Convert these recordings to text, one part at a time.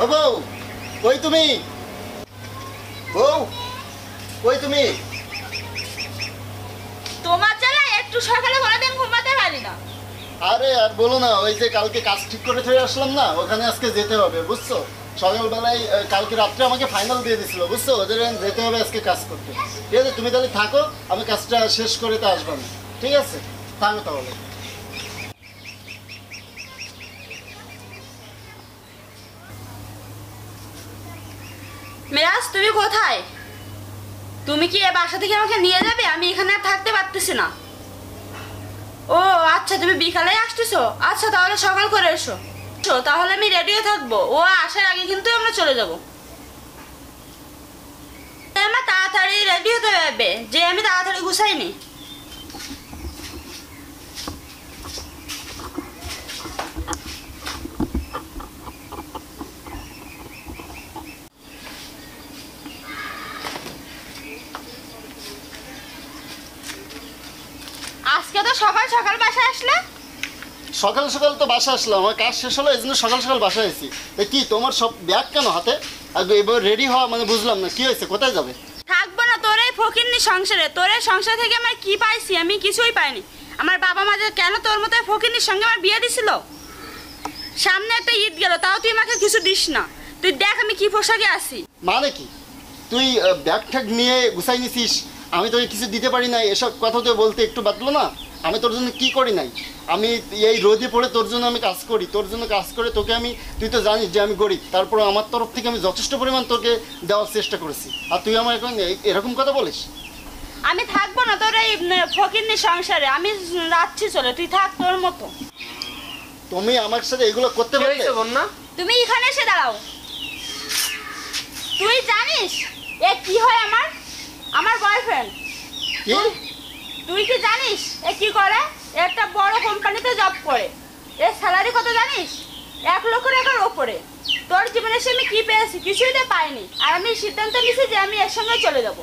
ও বউ, কই তুমি? বউ, কই তুমি? তোমার জ্বালায় একটু সকালে কোনোদিন ঘুমাতে পারি না। আরে আর বলো না, ওই যে কালকে কাজ ঠিক করে ফিরে আসলাম না, ওখানে আজকে যেতে হবে বুঝছো। সকালবেলায় কালকে রাত্রে আমাকে ফাইনাল দিয়ে দিছিল বুঝছো, ওদের যেতে হবে আজকে কাজ করতে। ঠিক আছে, তুমি তাহলে থাকো, আমি কাজটা শেষ করে তো আসবো না। ঠিক আছে, থাকো তাহলে। মিরাজ, তুমি কোথায়? তুমি কি এ বাসা থেকে আমাকে নিয়ে যাবে? আমি এখানে আর থাকতে পারতেছি না। ও আচ্ছা, তুমি বিকালে আসতেছো? আচ্ছা, তাহলে সকাল করে এসো। তাহলে আমি রেডিও থাকবো। ও আসার আগে কিন্তু আমরা চলে যাবো। আমার তাড়াতাড়ি রেডি হতে হবে, যে আমি তাড়াতাড়ি গুছাইনি। আজকে তো সকাল সকাল বাসায় আসলে। সকাল সকাল তো বাসা আসলাম, আমার কাজ শেষ হলো, এই জন্য সকাল সকাল বাসায় এসেছি। কি তোমার সব ব্যাগ কেন হাতে? আর এবার রেডি হওয়া মানে বুঝলাম না, কি হয়েছে, কোথায় যাবে? থাকবো না তোর এই ফকিন্নি সংসারে। তোর এই সংসার থেকে আমার কি পাইছি? আমি কিছুই পাইনি। আমার বাবা মা যে কেন তোর মতো ফকিন্নির সঙ্গে আমার বিয়ে দিছিল? সামনে একটা ঈদ গেল, তাও তুই আমাকে কিছু দিস না। তুই দেখ আমি কি পোশাকে আছি। মানে কি তুই ব্যাগ ঠ্যাগ নিয়ে গুছাই নিছিস, আমি তোকে কিছু দিতে পারি নাই, এসব কথা তো বলতে একটু বাদলো না? আমি তোর জন্য কি করি নাই? আমি এই রোদে পড়ে তোর জন্য আমি কাজ করি, তোর জন্য কাজ করে তোকে আমি, তুই তো জানিস যে আমি গরিব, তারপর আমার তরফ থেকে আমি যথেষ্ট পরিমাণ তোকে দেওয়ার চেষ্টা করেছি, আর তুই আমার এখন এরকম কথা বলিস? আমি থাকবো না তোর এই ফকিন্নি সংসারে। আমি যাচ্ছি, চলে তুই থাক তোর মতো। তুমি আমার সাথে এগুলো করতে পারলে? বন্যা, তুমি এখানে এসে দাঁড়াও। তুই জানিস এ কি হয়? আমার বয়ফ্রেন্ড। কি? তুই কি জানিস এ কি করে? একটা বড় কোম্পানিতে জব করে। এর স্যালারি কত জানিস? 1,00,000 টাকার ওপরে। তোর জীবনে সে আমি কি পেয়েছি? কিছুই তো পাইনি। আর আমি সিদ্ধান্ত নিয়েছি যে আমি এর সঙ্গে চলে যাব।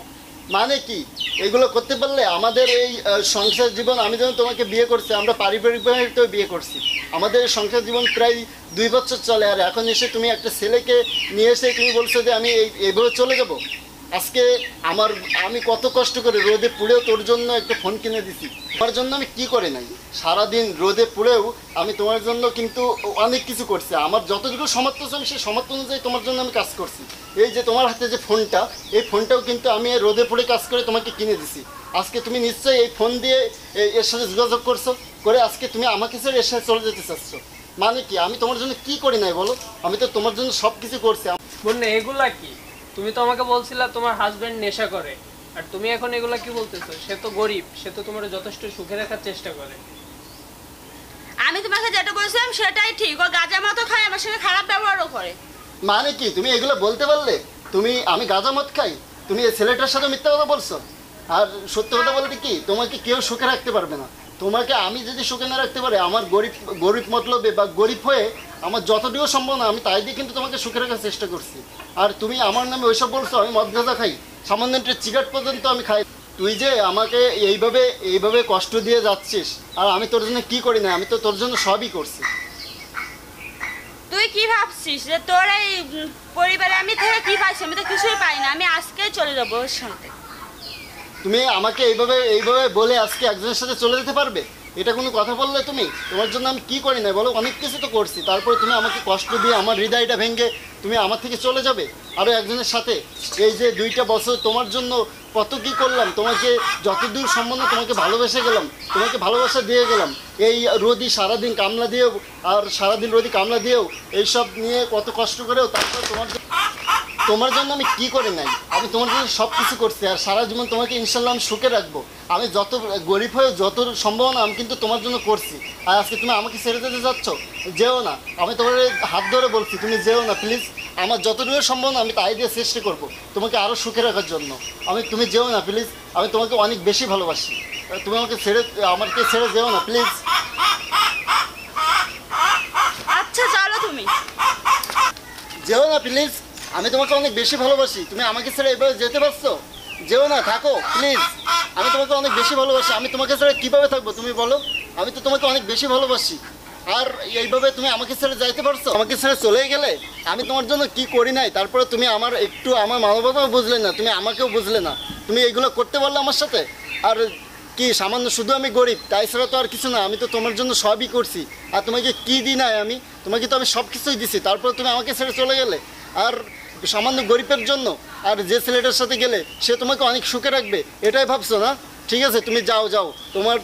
মানে কি এগুলো করতে পারলে? আমাদের এই সংসার জীবন, আমি যখন তোমাকে বিয়ে করছি, আমরা পারিবারিকভাবে তো বিয়ে করছি, আমাদের সংসার জীবন প্রায় 2 বছর চলে, আর এখন এসে তুমি একটা ছেলেকে নিয়ে এসে তুমি বলছো যে আমি এইভাবে চলে যাব? আজকে আমি কত কষ্ট করে রোদে পুড়েও তোর জন্য একটা ফোন কিনে দিছি, তোমার জন্য আমি কি করে নাই? সারাদিন রোদে পুড়েও আমি তোমার জন্য কিন্তু অনেক কিছু করছি, আমার যতটুকু সামর্থ্য ছিল সেই সামর্থ্য অনুযায়ী তোমার জন্য আমি কাজ করছি। এই যে তোমার হাতে যে ফোনটা, এই ফোনটাও কিন্তু আমি রোদে পুড়ে কাজ করে তোমাকে কিনে দিছি। আজকে তুমি নিশ্চয়ই এই ফোন দিয়ে এর সাথে যোগাযোগ করছো, করে আজকে তুমি আমাকে ছেড়ে এর সাথে চলে যেতে চাচ্ছ। মানে কি আমি তোমার জন্য কি করি নাই বলো? আমি তো তোমার জন্য সব কিছু করছি। বন্যা এগুলা কি? তুমি তো আমাকে বলছিলা তোমার হাজবেন্ড নেশা করে, আর তুমি এখন এগুলা কি বলতেছো? সে তো গরিব, সে তো তোমার যথেষ্ট সুখে রাখার চেষ্টা করে। আমি তোমাকে যেটা বলছিলাম সেটাই ঠিক। ও গাঁজা মতো খায়, আমার সঙ্গে খারাপ ব্যবহারও করে। মানে কি তুমি এগুলো বলতে পারলে? আমি গাঁজা মদ খাই, তুমি এই ছেলেটার সাথে মিথ্যা কথা বলছো? আর সত্য কথা বলতে কি, তোমাকে কেউ সুখে রাখতে পারবে না। তোমাকে আমি যদি সুখে না রাখতে পারি, আমার গরিব মতলবে বা গরিব হয়ে আমার যতটুকু সম্ভব না আমি তাই দিয়ে কিন্তু তোমাকে সুখে রাখার চেষ্টা করছি। আর তুমি আমার নামে ওইসব বলছো আমি মদ গাঁজা খাই, সামান্য একটা সিগারেট পর্যন্ত আমি খাই। তুই যে আমাকে এইভাবে কষ্ট দিয়ে যাচ্ছিস, আর আমি তোর জন্য কি করি না? আমি তো তোর জন্য সবই করছি। তুই কি ভাবছিস যে তোর এই পরিবারে আমি থেকে কি পাইছি? আমি তো কিছুই পাই না। আমি আজকেই চলে যাবো ওর সাথে। তুমি আমাকে এইভাবে বলে আজকে একজনের সাথে চলে যেতে পারবে? এটা কোনো কথা বললে তুমি? তোমার জন্য আমি কি করি না বলো? অনেক কিছু তো করছি, তারপরে তুমি আমাকে কষ্ট দিয়ে আমার হৃদয়টা ভেঙে তুমি আমার থেকে চলে যাবে আরও একজনের সাথে? এই যে 2টা বছর তোমার জন্য কত কি করলাম, তোমাকে যতদূর সম্ভব তোমাকে ভালোবেসে গেলাম, তোমাকে ভালোবাসা দিয়ে গেলাম। এই রোদি সারাদিন কামলা দিয়েও, আর সারাদিন রোদি কামলা দিয়েও, এইসব নিয়ে কত কষ্ট করেও, তারপরে তোমার জন্য আমি কি করে নাই? আমি তোমার জন্য সব কিছু করছি, আর সারা জীবন তোমাকে ইনশাল্লাহ আমি সুখে রাখবো। আমি যত গরিব হয়ে যত সম্ভাবনা আমি কিন্তু তোমার জন্য করছি, আর আজকে তুমি আমাকে ছেড়ে যেতে যাচ্ছ? যেও না, আমি তোমার হাত ধরে বলছি তুমি যেও না প্লিজ। আমার যতটুকু সম্ভাবনা আমি তাই দিয়ে চেষ্টা করবো তোমাকে আরও সুখে রাখার জন্য। তুমি যেও না প্লিজ, আমি তোমাকে অনেক বেশি ভালোবাসি। তুমি আমাকে ছেড়ে যেও না প্লিজ। আচ্ছা চলো তুমি। যেও না প্লিজ, আমি তোমাকে অনেক বেশি ভালোবাসি, তুমি আমাকে ছেড়ে এভাবে যেতে পারছো? যেও না, থাকো প্লিজ। আমি তোমাকে অনেক বেশি ভালোবাসি, আমি তোমাকে ছেড়ে কীভাবে থাকবো তুমি বলো? আমি তো তোমাকে অনেক বেশি ভালোবাসি। আর এইভাবে তুমি আমাকে ছেড়ে যাইতে পারছো? আমাকে ছেড়ে চলে গেলে আমি তোমার জন্য কি করি নাই, তারপরে তুমি আমার একটু আমার মানবতাও বুঝলে না, তুমি আমাকেও বুঝলে না, তুমি এইগুলো করতে পারলে আমার সাথে। আর কি সামান্য শুধু আমি গরিব তাই ছাড়া তো আর কিছু না, আমি তো তোমার জন্য সবই করছি। আর তোমাকে কি দিই নাই আমি? তোমাকে তো আমি সব কিছুই দিছি, তারপরে তুমি আমাকে ছেড়ে চলে গেলে। আর সামান্য গরিবের জন্য আর যে ছেলেটার সাথে গেলে সে তোমাকে অনেক সুখে রাখবে এটাই ভাবছো না? ঠিক আছে, তুমি যাও যাও,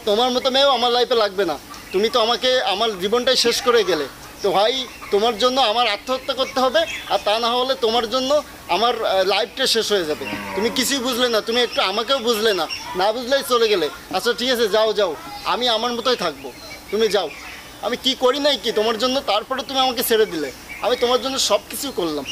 তোমার মতো মেয়েও আমার লাইফে লাগবে না। তুমি তো আমাকে আমার জীবনটাই শেষ করে গেলে। তো ভাই তোমার জন্য আমার আত্মহত্যা করতে হবে, আর তা না হলে তোমার জন্য আমার লাইফটা শেষ হয়ে যাবে। তুমি কিছুই বুঝলে না, তুমি একটু আমাকেও বুঝলে না, না বুঝলেই চলে গেলে। আচ্ছা ঠিক আছে, যাও যাও, আমি আমার মতোই থাকবো, তুমি যাও। আমি কি করি নাই কি তোমার জন্য, তারপরে তুমি আমাকে ছেড়ে দিলে। আমি তোমার জন্য সব কিছু করলাম।